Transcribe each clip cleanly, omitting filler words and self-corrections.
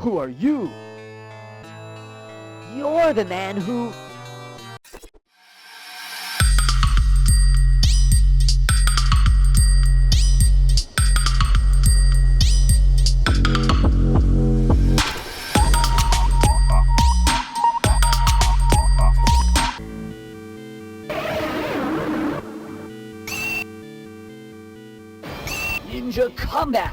Who are you? You're the man who... Ninja combat!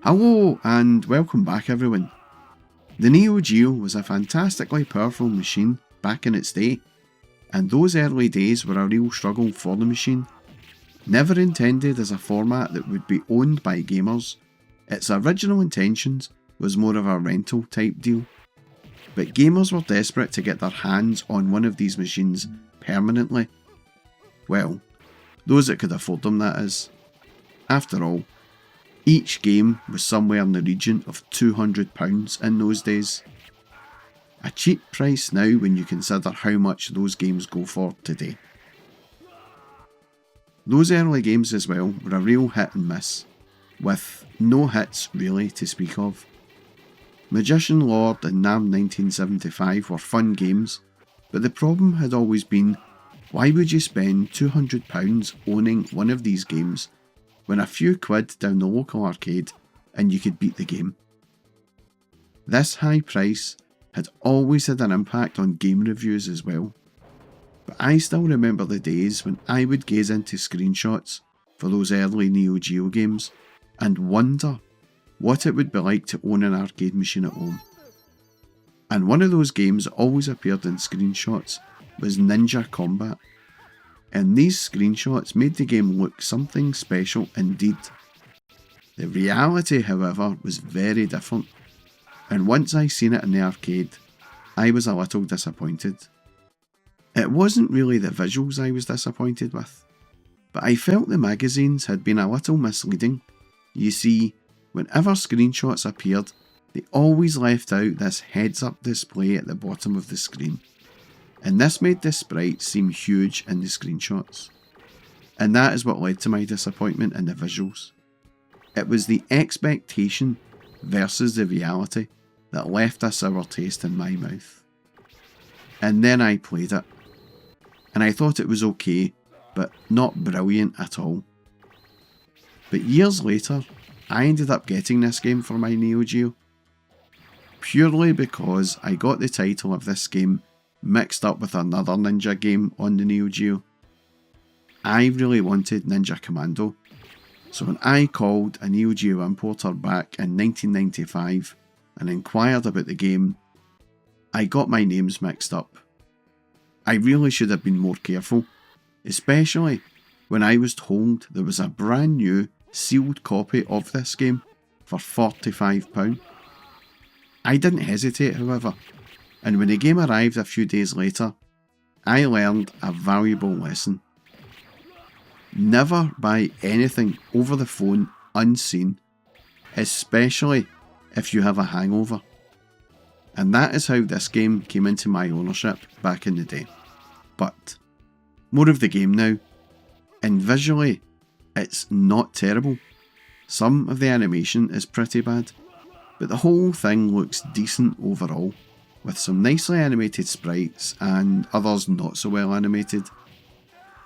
Hello and welcome back everyone. The Neo Geo was a fantastically powerful machine back in its day, and those early days were a real struggle for the machine. Never intended as a format that would be owned by gamers, its original intentions was more of a rental type deal. But gamers were desperate to get their hands on one of these machines permanently. Well, those that could afford them, that is. After all, each game was somewhere in the region of £200 in those days. A cheap price now when you consider how much those games go for today. Those early games as well were a real hit and miss, with no hits really to speak of. Magician Lord and Nam 1975 were fun games, but the problem had always been, why would you spend £200 owning one of these games when a few quid down the local arcade and you could beat the game? This high price had always had an impact on game reviews as well. But I still remember the days when I would gaze into screenshots for those early Neo Geo games and wonder what it would be like to own an arcade machine at home. And one of those games that always appeared in screenshots was Ninja Combat. And these screenshots made the game look something special indeed. The reality, however, was very different. And once I seen it in the arcade, I was a little disappointed. It wasn't really the visuals I was disappointed with, but I felt the magazines had been a little misleading. You see, whenever screenshots appeared, they always left out this heads-up display at the bottom of the screen, and this made the sprites seem huge in the screenshots. And that is what led to my disappointment in the visuals. It was the expectation versus the reality that left a sour taste in my mouth. And then I played it, and I thought it was okay, but not brilliant at all. But years later, I ended up getting this game for my Neo Geo, purely because I got the title of this game mixed up with another ninja game on the Neo Geo. I really wanted Ninja Commando, so when I called a Neo Geo importer back in 1995 and inquired about the game, I got my names mixed up. I really should have been more careful, especially when I was told there was a brand new sealed copy of this game for £45. I didn't hesitate, however, and when the game arrived a few days later, I learned a valuable lesson. Never buy anything over the phone unseen, especially if you have a hangover. And that is how this game came into my ownership back in the day. But more of the game now, and visually it's not terrible. Some of the animation is pretty bad, but the whole thing looks decent overall, with some nicely animated sprites and others not so well animated.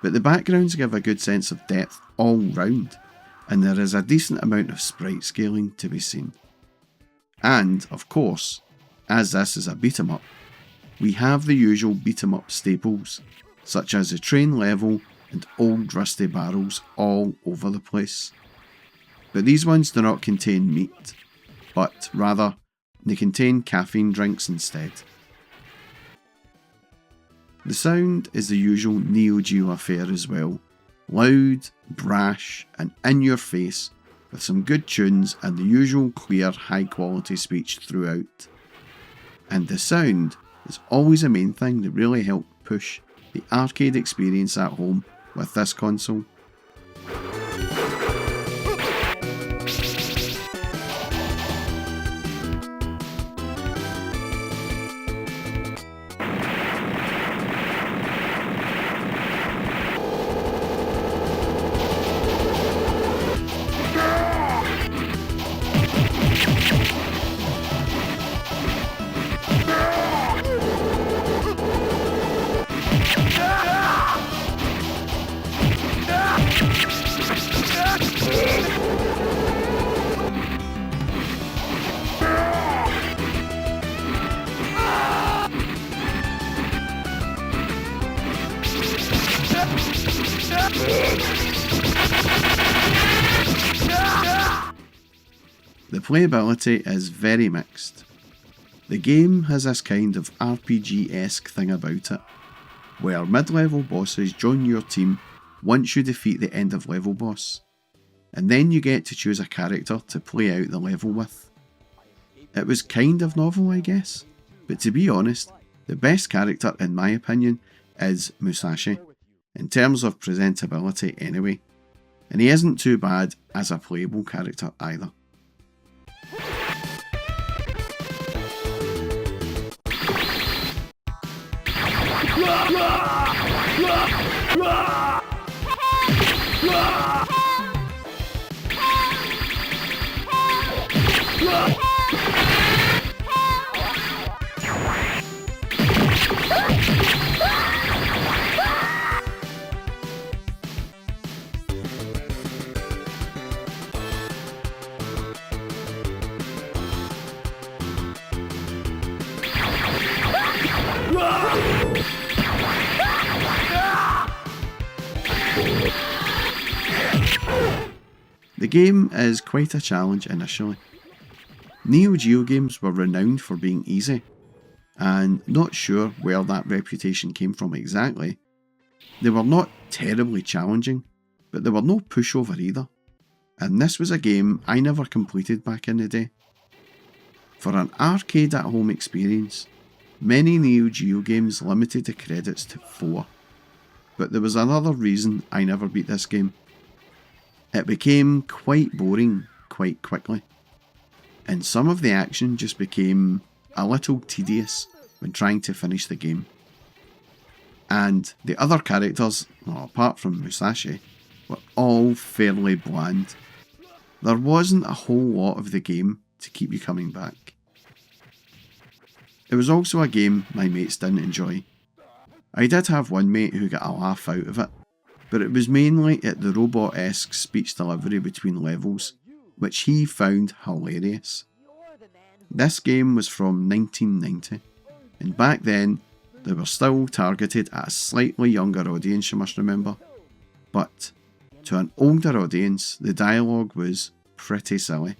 But the backgrounds give a good sense of depth all round, and there is a decent amount of sprite scaling to be seen. And, of course, as this is a beat 'em up, we have the usual beat 'em up staples, such as the train level and old rusty barrels all over the place. But these ones do not contain meat, but rather they contain caffeine drinks instead. The sound is the usual Neo Geo affair as well, loud, brash and in your face, with some good tunes and the usual clear high quality speech throughout. And the sound is always a main thing that really helped push the arcade experience at home with this console. playability is very mixed. The game has this kind of RPG-esque thing about it, where mid-level bosses join your team once you defeat the end of level boss, and then you get to choose a character to play out the level with. It was kind of novel, I guess, but to be honest, the best character in my opinion is Musashi, in terms of presentability anyway, and he isn't too bad as a playable character either. The game is quite a challenge initially. Neo Geo games were renowned for being easy, and not sure where that reputation came from exactly. They were not terribly challenging, but they were no pushover either, and this was a game I never completed back in the day. For an arcade at home experience, many Neo Geo games limited the credits to 4, but there was another reason I never beat this game. It became quite boring quite quickly, and some of the action just became a little tedious when trying to finish the game. And the other characters, well, apart from Musashi, were all fairly bland. There wasn't a whole lot of the game to keep you coming back. It was also a game my mates didn't enjoy. I did have one mate who got a laugh out of it, but it was mainly at the robot-esque speech delivery between levels, which he found hilarious. This game was from 1990, and back then they were still targeted at a slightly younger audience, you must remember, but to an older audience the dialogue was pretty silly.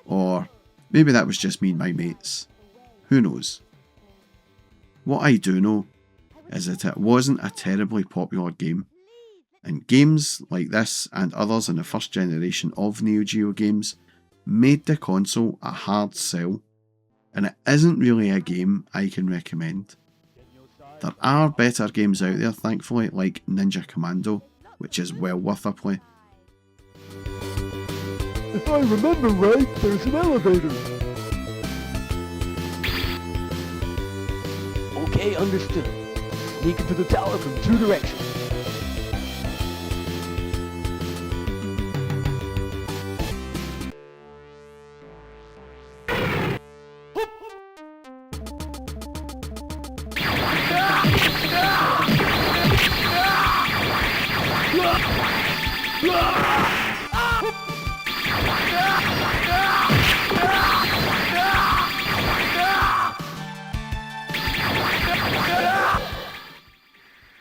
Or maybe that was just me and my mates, who knows. What I do know is that it wasn't a terribly popular game, and games like this and others in the first generation of Neo Geo games made the console a hard sell, and it isn't really a game I can recommend. There are better games out there, thankfully, like Ninja Commando, which is well worth a play. If I remember right, there's an elevator. Okay, understood. Sneak into the tower from 2 directions.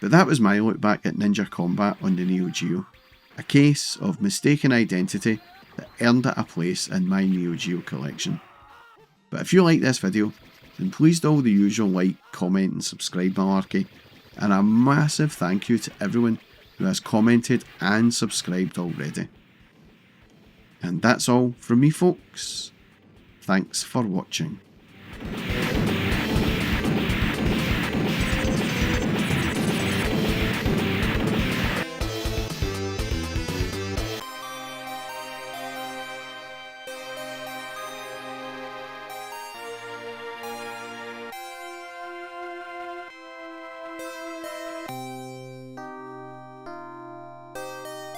But that was my look back at Ninja Combat on the Neo Geo, a case of mistaken identity that earned it a place in my Neo Geo collection. But if you like this video, then please do all the usual like, comment and subscribe malarkey, and a massive thank you to everyone who has commented and subscribed already. And that's all from me, folks. Thanks for watching.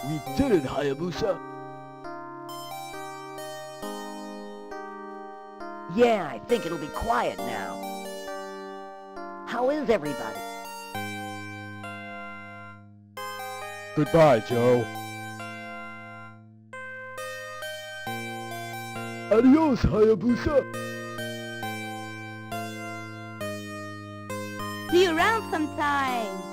We did it, Hayabusa. Yeah, I think it'll be quiet now. How is everybody? Goodbye, Joe. Adios, Hayabusa. See you around sometime.